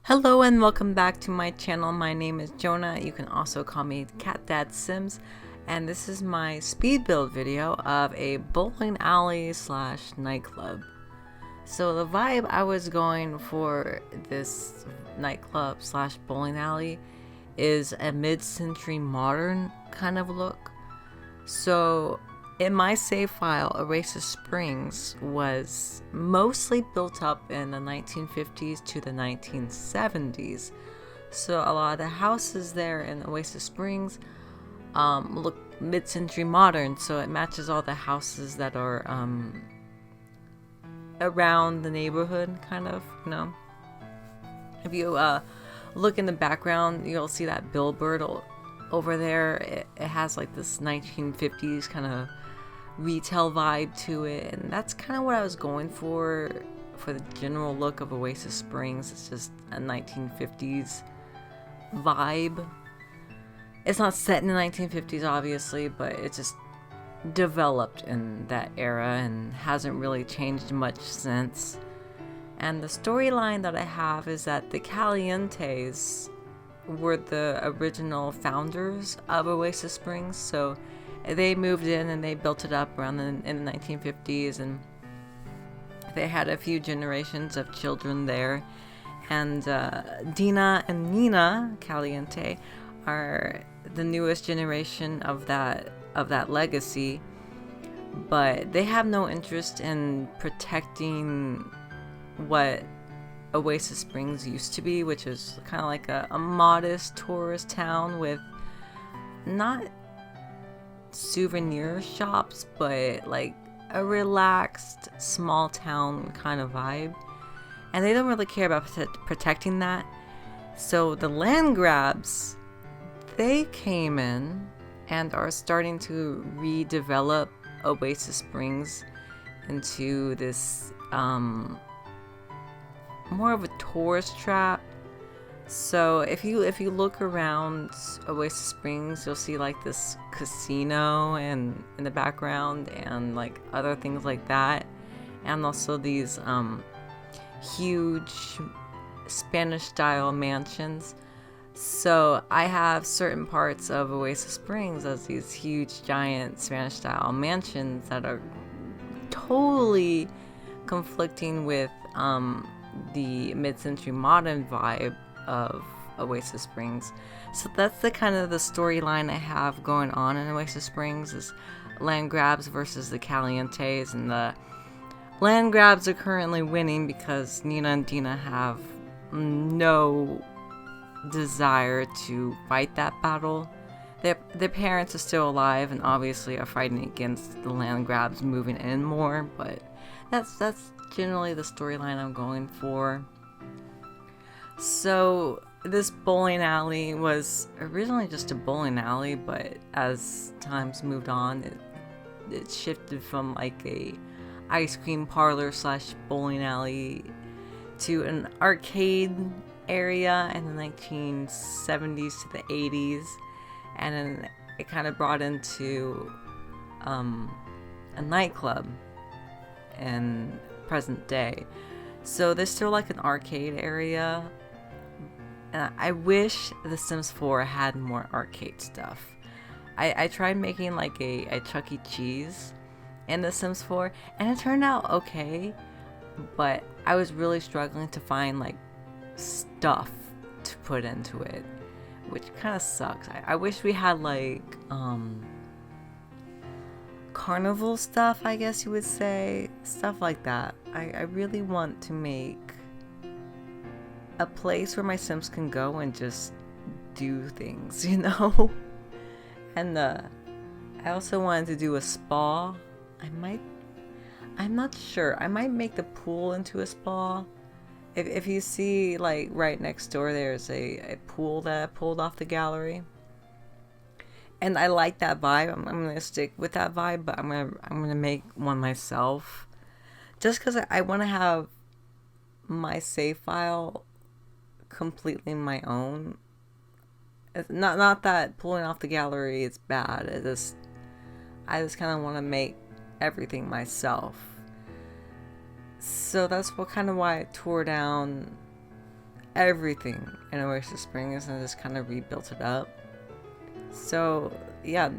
Hello and welcome back to my channel. My name is Jonah. You can also call me Cat Dad Sims, and this is my speed build video of a bowling alley slash nightclub. So the vibe I was going for this nightclub slash bowling alley is a mid-century modern kind of look. So in my save file, Oasis Springs was mostly built up in the 1950s to the 1970s. So a lot of the houses there in Oasis Springs look mid-century modern, so it matches all the houses that are around the neighborhood, kind of, you know. If you look in the background, you'll see that billboard over there. It has like this 1950s kind of retail vibe to it, and that's kind of what I was going for the general look of Oasis Springs. It's just a 1950s vibe. It's not set in the 1950s, obviously, but it just developed in that era and hasn't really changed much since. And the storyline that I have is that the Calientes were the original founders of Oasis Springs, so they moved in and they built it up around in the 1950s, and they had a few generations of children there. And Dina and Nina Caliente are the newest generation of that legacy, but they have no interest in protecting what Oasis Springs used to be, which is kind of like a modest tourist town with not souvenir shops, but like a relaxed small town kind of vibe, and they don't really care about protecting that. So the land grabs, they came in and are starting to redevelop Oasis Springs into this more of a tourist trap. So if you look around Oasis Springs, you'll see like this casino and in the background, and like other things like that, and also these huge Spanish style mansions. So I have certain parts of Oasis Springs as these huge giant Spanish style mansions that are totally conflicting with the mid-century modern vibe of Oasis Springs. So that's the kind of the storyline I have going on in Oasis Springs, is land grabs versus the Calientes, and the land grabs are currently winning because Nina and Dina have no desire to fight that battle. Their parents are still alive and obviously are fighting against the land grabs moving in more, but that's generally the storyline I'm going for. So this bowling alley was originally just a bowling alley, but as times moved on, it shifted from like a ice cream parlor slash bowling alley to an arcade area in the 1970s to the 80s, and then it kind of brought into a nightclub in present day. So there's still like an arcade area, and I wish The Sims 4 had more arcade stuff. I tried making like a Chuck E. Cheese in The Sims 4, and it turned out okay, but I was really struggling to find like stuff to put into it, which kind of sucks. I wish we had like carnival stuff, I guess you would say, stuff like that. I really want to make a place where my Sims can go and just do things, you know. And I also wanted to do a spa. I'm not sure, I might make the pool into a spa. If you see, like, right next door, there's a pool that I pulled off the gallery, and I like that vibe. I'm gonna stick with that vibe, but I'm gonna make one myself, just because I want to have my save file completely my own. It's not that pulling off the gallery is bad. I just kind of want to make everything myself. So that's what kind of why I tore down everything in Oasis Springs and just kind of rebuilt it up. So yeah.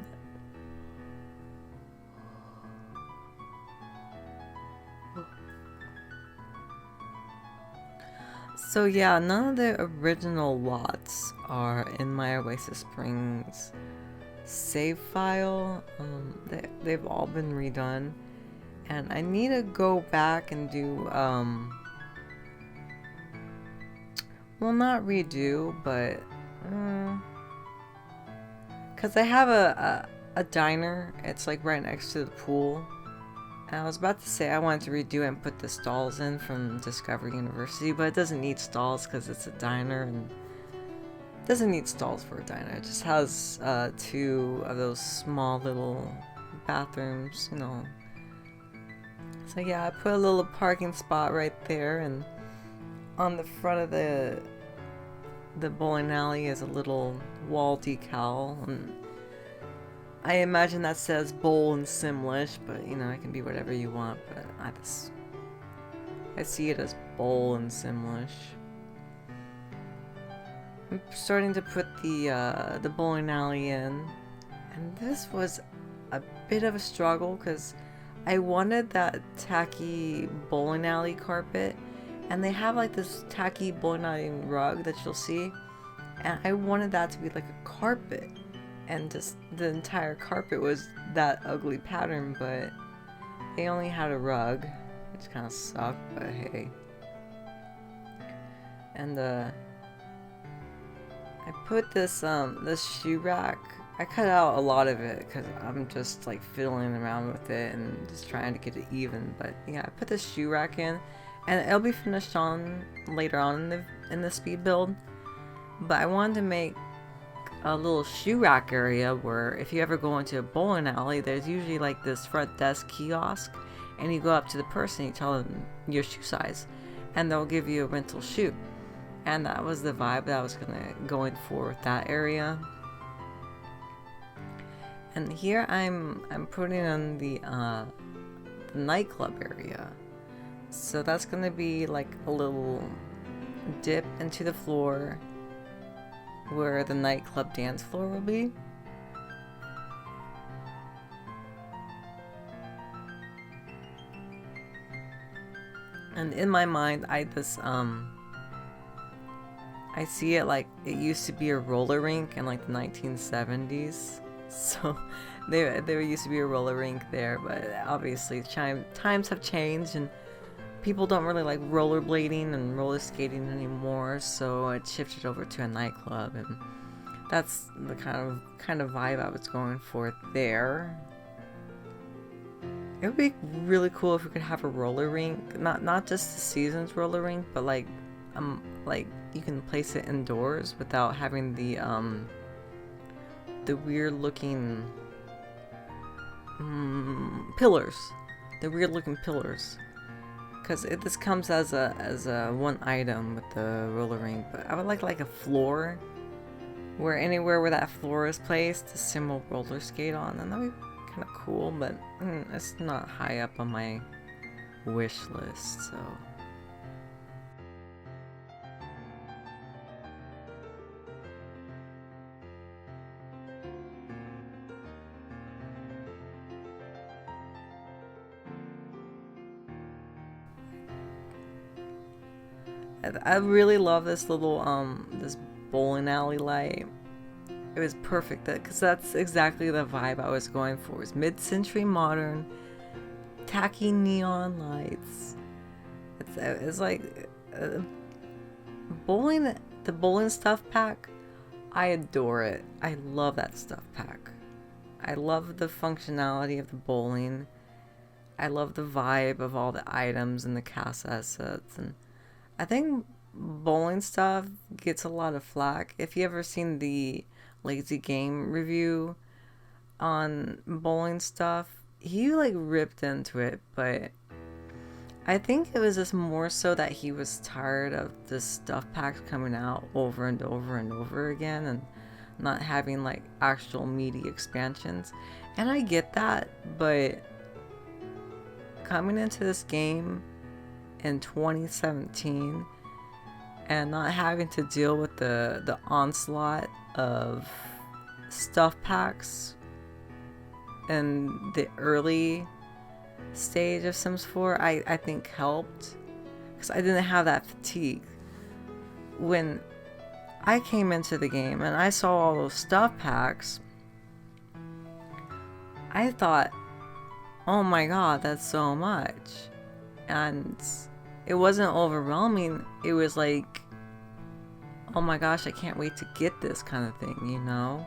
So yeah, none of the original lots are in my Oasis Springs save file. They've all been redone, and I need to go back and do well, not redo, but because I have a diner. It's like right next to the pool. And I was about to say I wanted to redo it and put the stalls in from Discovery University, but it doesn't need stalls because it's a diner, and it doesn't need stalls for a diner. It just has 2 of those small little bathrooms, you know. So yeah, I put a little parking spot right there, and on the front of the bowling alley is a little wall decal, and I imagine that says bowl in Simlish, but you know, it can be whatever you want, but I see it as bowl in Simlish. I'm starting to put the bowling alley in, and this was a bit of a struggle because I wanted that tacky bowling alley carpet, and they have like this tacky bowling alley rug that you'll see, and I wanted that to be like a carpet. And just the entire carpet was that ugly pattern, but they only had a rug, which kind of sucked, but hey. And I put this shoe rack. I cut out a lot of it because I'm just like fiddling around with it and just trying to get it even. But yeah, I put this shoe rack in, and it'll be finished on later on in the speed build. But I wanted to make a little shoe rack area where if you ever go into a bowling alley, there's usually like this front desk kiosk, and you go up to the person, you tell them your shoe size, and they'll give you a rental shoe. And that was the vibe that I was gonna go in for with that area. And here I'm putting in the nightclub area. So that's gonna be like a little dip into the floor where the nightclub dance floor will be. And in my mind, I see it like it used to be a roller rink in like the 1970s. So there used to be a roller rink there, but obviously times have changed and people don't really like rollerblading and roller skating anymore, so it shifted over to a nightclub, and that's the kind of vibe I was going for there. It would be really cool if we could have a roller rink, not just the Seasons roller rink, but like you can place it indoors without having the weird looking pillars, because this comes as a one item with the roller rink. But I would like a floor where anywhere where that floor is placed, the sim will roller skate on, and that'd be kind of cool. But it's not high up on my wish list, so. I really love this little this bowling alley light. It was perfect because that's exactly the vibe I was going for. It was mid-century modern, tacky neon lights. It's like bowling. The bowling stuff pack, I adore it. I love that stuff pack. I love the functionality of the bowling. I love the vibe of all the items and the cast assets, and I think bowling stuff gets a lot of flack. If you ever seen the Lazy Game review on bowling stuff, he like ripped into it, but I think it was just more so that he was tired of the stuff packs coming out over and over and over again and not having like actual meaty expansions. And I get that, but coming into this game in 2017 and not having to deal with the onslaught of stuff packs in the early stage of Sims 4, I think helped, because I didn't have that fatigue. When I came into the game and I saw all those stuff packs, I thought, oh my god, that's so much. And it wasn't overwhelming, it was like, oh my gosh, I can't wait to get this kind of thing, you know?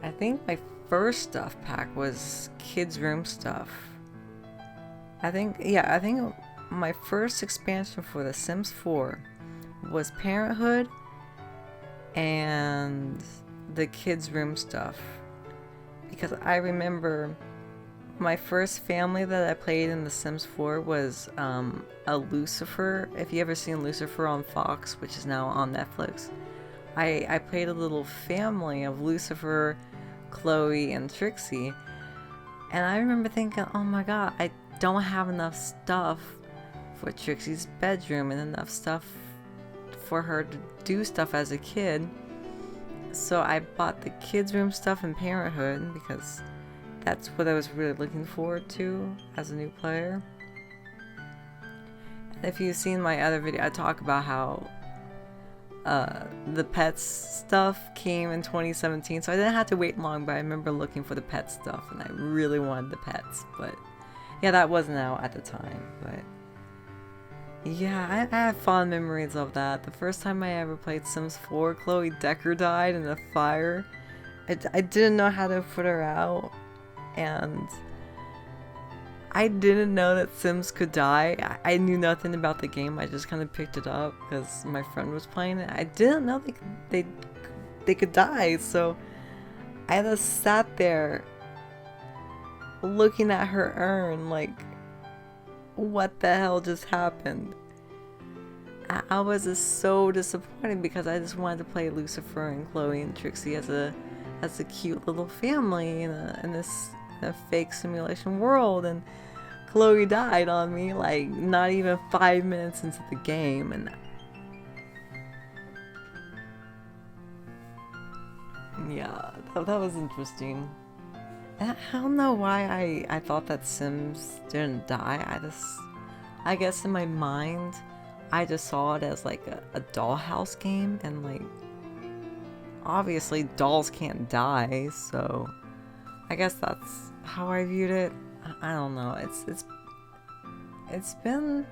I think my first stuff pack was kids' room stuff. I think my first expansion for The Sims 4 was Parenthood and the kids' room stuff. Because I remember my first family that I played in The Sims 4 was a Lucifer. If you ever seen Lucifer on Fox, which is now on Netflix, I played a little family of Lucifer, Chloe, and Trixie. And I remember thinking, oh my god, I don't have enough stuff for Trixie's bedroom and enough stuff for her to do stuff as a kid. So I bought the kids' room stuff in Parenthood because that's what I was really looking forward to as a new player. And if you've seen my other video, I talk about how the pets stuff came in 2017, so I didn't have to wait long, but I remember looking for the pet stuff and I really wanted the pets. But yeah, that wasn't out at the time. But yeah, I have fond memories of that. The first time I ever played Sims 4, Chloe Decker died in a fire. I didn't know how to put her out, and I didn't know that Sims could die. I knew nothing about the game. I just kind of picked it up because my friend was playing it. I didn't know they could die, so I just sat there looking at her urn like, what the hell just happened? I was just so disappointed because I just wanted to play Lucifer and Chloe and Trixie as a cute little family in a fake simulation world, and Chloe died on me like not even 5 minutes into the game. And yeah, that was interesting. I don't know why I thought that Sims didn't die. I guess in my mind, I just saw it as like a dollhouse game, and like, obviously dolls can't die, so I guess that's how I viewed it. I don't know. It's been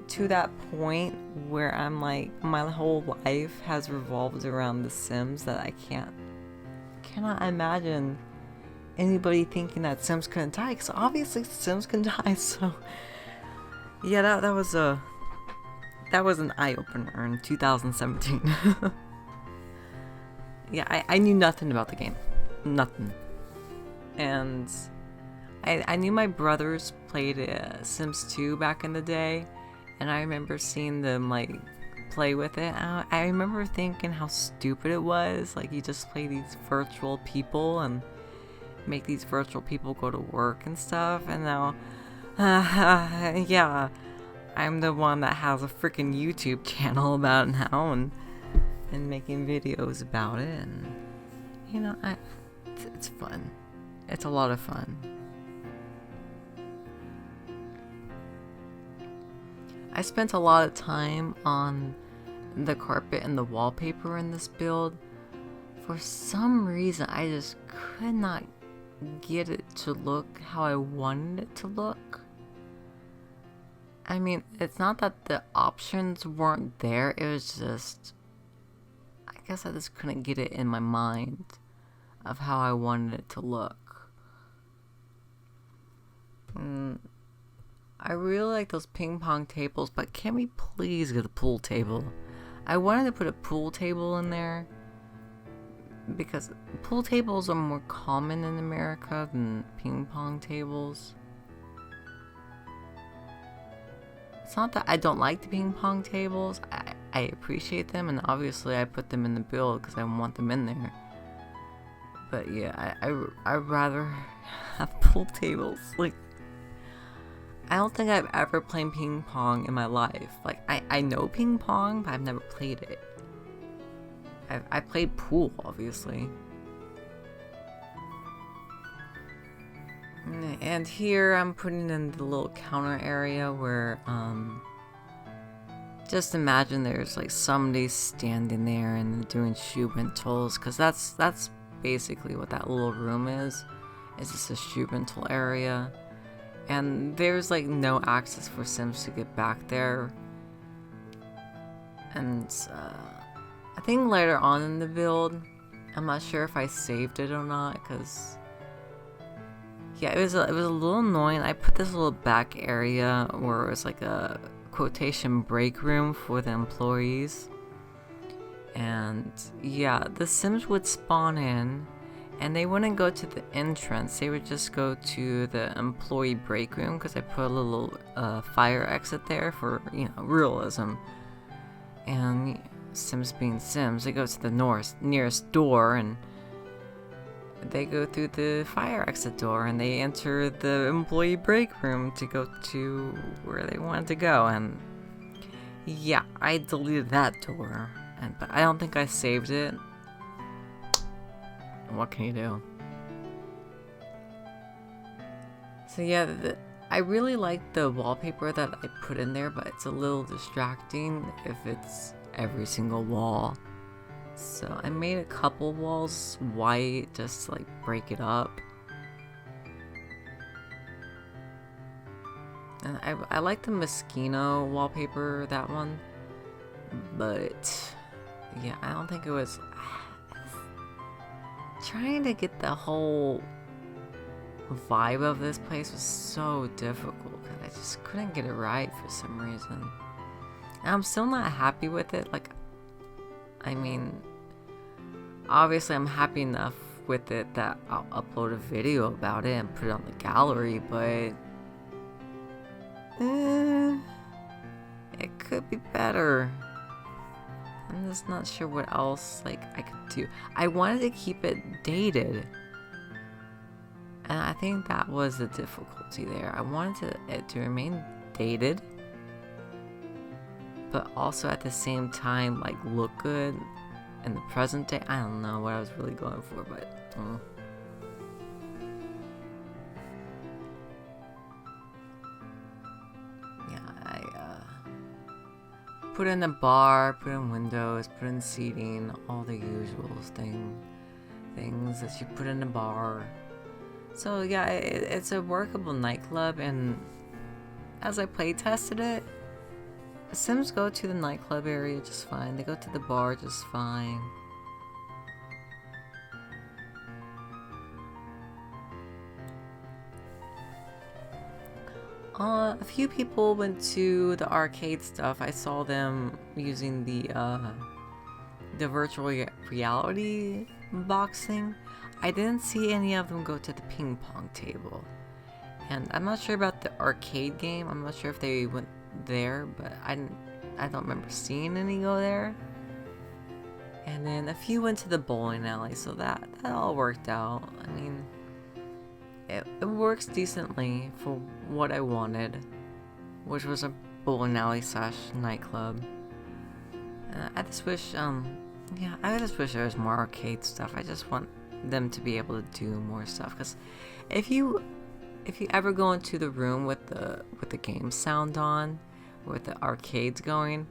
to that point where I'm like, my whole life has revolved around The Sims that I cannot imagine anybody thinking that Sims couldn't die, because obviously Sims can die. So yeah, that was an eye-opener in 2017. Yeah, I knew nothing about the game. Nothing. And I knew my brothers played Sims 2 back in the day, and I remember seeing them like play with it. I remember thinking how stupid it was. Like, you just play these virtual people and make these virtual people go to work and stuff, and now yeah, I'm the one that has a freaking YouTube channel about it now, and making videos about it, and you know, it's fun. It's a lot of fun. I spent a lot of time on the carpet and the wallpaper in this build. For some reason, I just could not get it to look how I wanted it to look. I mean, it's not that the options weren't there, it was just, I guess I just couldn't get it in my mind of how I wanted it to look. I really like those ping pong tables, but can we please get a pool table? I wanted to put a pool table in there because pool tables are more common in America than ping pong tables. It's not that I don't like the ping pong tables. I appreciate them, and obviously I put them in the build because I want them in there. But yeah, I'd rather have pool tables. Like, I don't think I've ever played ping pong in my life. Like, I know ping pong, but I've never played it. I played pool, obviously. And here I'm putting in the little counter area where, just imagine there's like somebody standing there and doing shoe rentals, because that's basically what that little room is. It's just a shoe rental area. And there's like no access for Sims to get back there. And I think later on in the build, I'm not sure if I saved it or not, because yeah, it was a little annoying. I put this little back area where it was like a quotation break room for the employees. And yeah, the Sims would spawn in and they wouldn't go to the entrance. They would just go to the employee break room, because I put a little fire exit there for, you know, realism. And Sims being Sims, they go to the nearest door and they go through the fire exit door and they enter the employee break room to go to where they wanted to go. And yeah, I deleted that door, but I don't think I saved it. What can you do? So yeah, I really like the wallpaper that I put in there, but it's a little distracting if it's every single wall. So I made a couple walls white just to like break it up. And I like the Moschino wallpaper, that one. But yeah, I don't think it was... Trying to get the whole vibe of this place was so difficult because I just couldn't get it right for some reason. And I'm still not happy with it. Like, I mean, obviously I'm happy enough with it that I'll upload a video about it and put it on the gallery, but it could be better. I'm just not sure what else like I could do. I wanted to keep it dated, and I think that was the difficulty there. I wanted it to remain dated, but also at the same time like look good in the present day. I don't know what I was really going for, but put in a bar, put in windows, put in seating, all the usual things that you put in a bar. So yeah, it's a workable nightclub, and as I play tested it, Sims go to the nightclub area just fine. They go to the bar just fine. A few people went to the arcade stuff. I saw them using the virtual reality boxing. I didn't see any of them go to the ping pong table. And I'm not sure about the arcade game. I'm not sure if they went there, but I don't remember seeing any go there. And then a few went to the bowling alley, so that all worked out. I mean, it works decently for what I wanted, which was a bowling alley / nightclub. I just wish, I just wish there was more arcade stuff. I just want them to be able to do more stuff. Because if you ever go into the room with the game sound on, with the arcades going,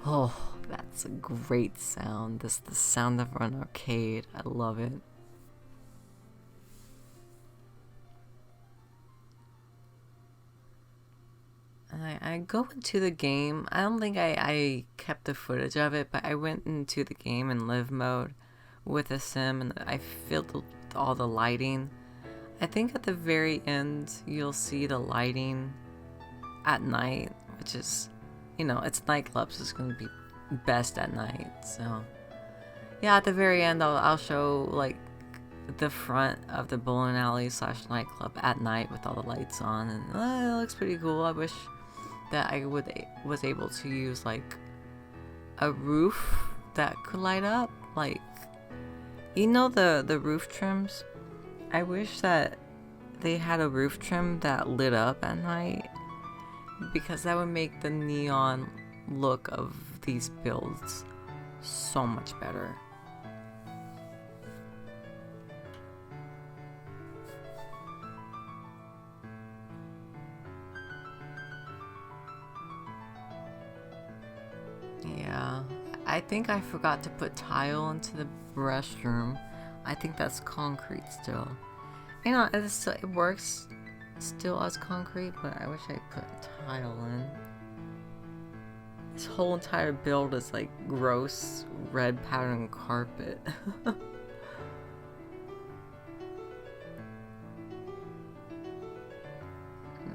oh, that's a great sound. The sound of an arcade. I love it. I go into the game. I don't think I kept the footage of it, but I went into the game in live mode with a sim, and I filled all the lighting. I think at the very end you'll see the lighting at night, which is, you know, it's nightclub, so it's going to be best at night. So yeah, at the very end I'll show like the front of the bowling alley / nightclub at night with all the lights on, and it looks pretty cool. I wish that I was able to use like a roof that could light up, like, you know, the roof trims. I wish that they had a roof trim that lit up at night, because that would make the neon look of these builds so much better. Yeah, I think I forgot to put tile into the restroom. I think that's concrete still. You know, it works still as concrete, but I wish I put tile in. This whole entire build is like gross red pattern carpet.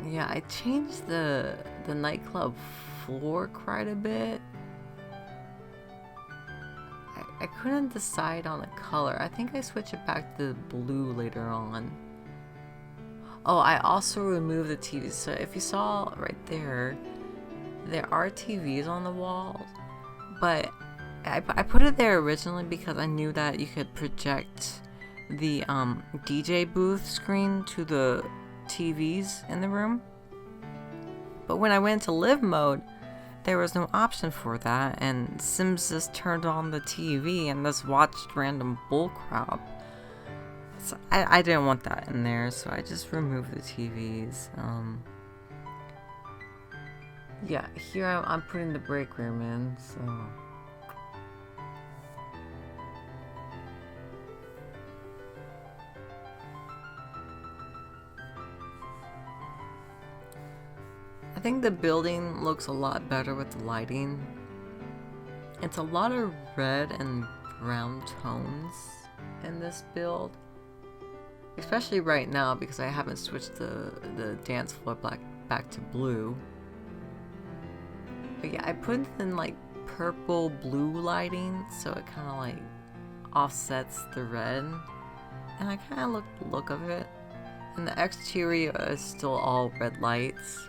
Yeah, I changed the nightclub floor quite a bit. I couldn't decide on the color. I think I switched it back to blue later on. Oh, I also removed the TVs. So if you saw right there, there are TVs on the walls, but I put it there originally because I knew that you could project the DJ booth screen to the TVs in the room. But when I went into live mode, there was no option for that, and Sims just turned on the TV and just watched random bullcrap. So I didn't want that in there, so I just removed the TVs. Yeah, here I'm putting the break room in, so... I think the building looks a lot better with the lighting. It's a lot of red and brown tones in this build. Especially right now because I haven't switched the dance floor back to blue. But yeah, I put in like purple blue lighting so it kind of like offsets the red. And I kind of like the look of it. And the exterior is still all red lights.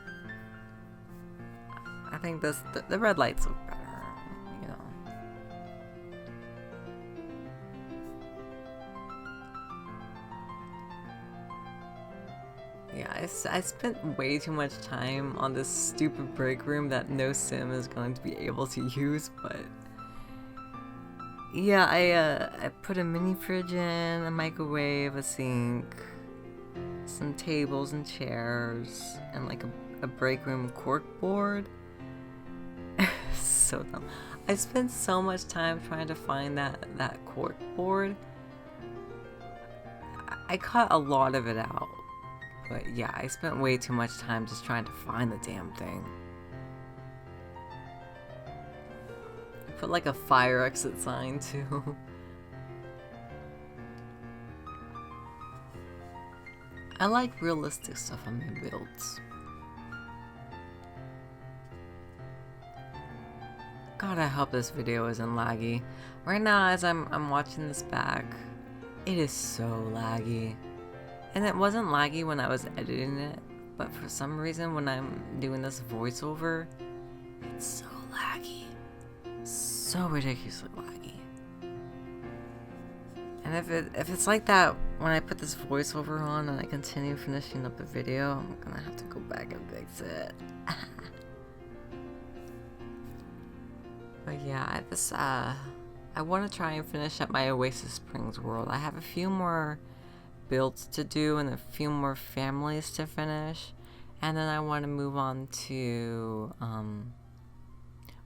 I think the red lights look better, you know. Yeah, I spent way too much time on this stupid break room that no sim is going to be able to use, but... Yeah, I put a mini fridge in, a microwave, a sink, some tables and chairs, and like a break room cork board. So dumb. I spent so much time trying to find that cork board. I cut a lot of it out. But yeah, I spent way too much time just trying to find the damn thing. I put like a fire exit sign too. I like realistic stuff on my builds. God, I hope this video isn't laggy. Right now, as I'm watching this back, it is so laggy. And it wasn't laggy when I was editing it, but for some reason when I'm doing this voiceover, it's so laggy. So ridiculously laggy. And if it's like that when I put this voiceover on and I continue finishing up the video, I'm gonna have to go back and fix it. But yeah, I want to try and finish up my Oasis Springs world. I have a few more builds to do and a few more families to finish, and then I want to move on to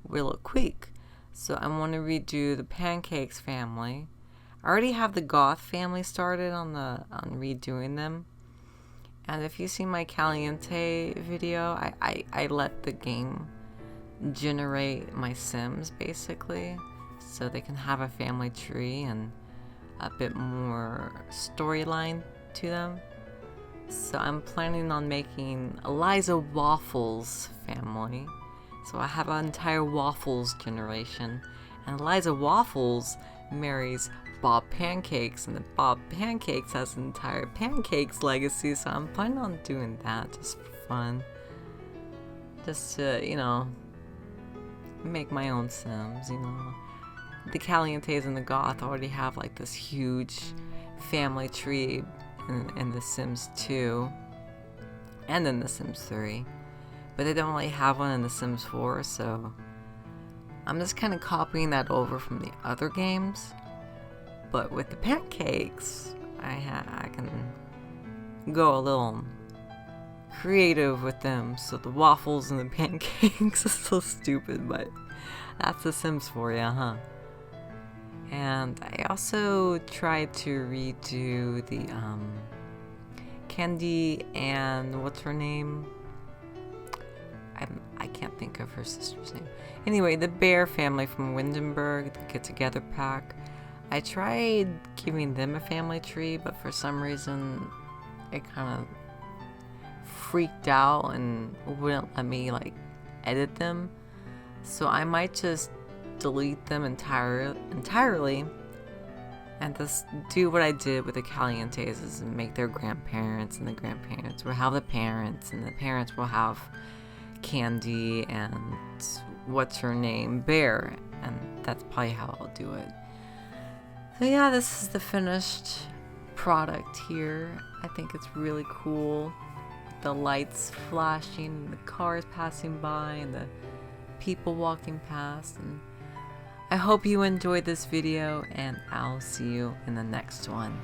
Willow Creek. So I want to redo the Pancakes family. I already have the Goth family started on redoing them. And if you see my Caliente video, I let the game generate my Sims basically, so they can have a family tree and a bit more storyline to them. So I'm planning on making Eliza Waffles family. So I have an entire Waffles generation, and Eliza Waffles marries Bob Pancakes, and then Bob Pancakes has an entire Pancakes legacy. So I'm planning on doing that just for fun, just to, you know, make my own Sims, you know. The Calientes and the Goth already have like this huge family tree in The Sims 2 and in The Sims 3. but they don't really have one in The Sims 4, so I'm just kind of copying that over from the other games. But with the pancakes, I can go a little creative with them. So the waffles and the pancakes is so stupid, but that's The Sims for you, huh? And I also tried to redo the Candy and what's her name? I can't think of her sister's name. Anyway, the Bear family from Windenburg, the Get Together pack. I tried giving them a family tree, but for some reason it kind of freaked out and wouldn't let me like edit them. So I might just delete them entirely and just do what I did with the Calientes and make their grandparents, and the grandparents will have the parents, and the parents will have Candy and what's her name, Bear, and that's probably how I'll do it. So yeah, this is the finished product here. I think it's really cool. The lights flashing, the cars passing by, and the people walking past. And I hope you enjoyed this video, and I'll see you in the next one.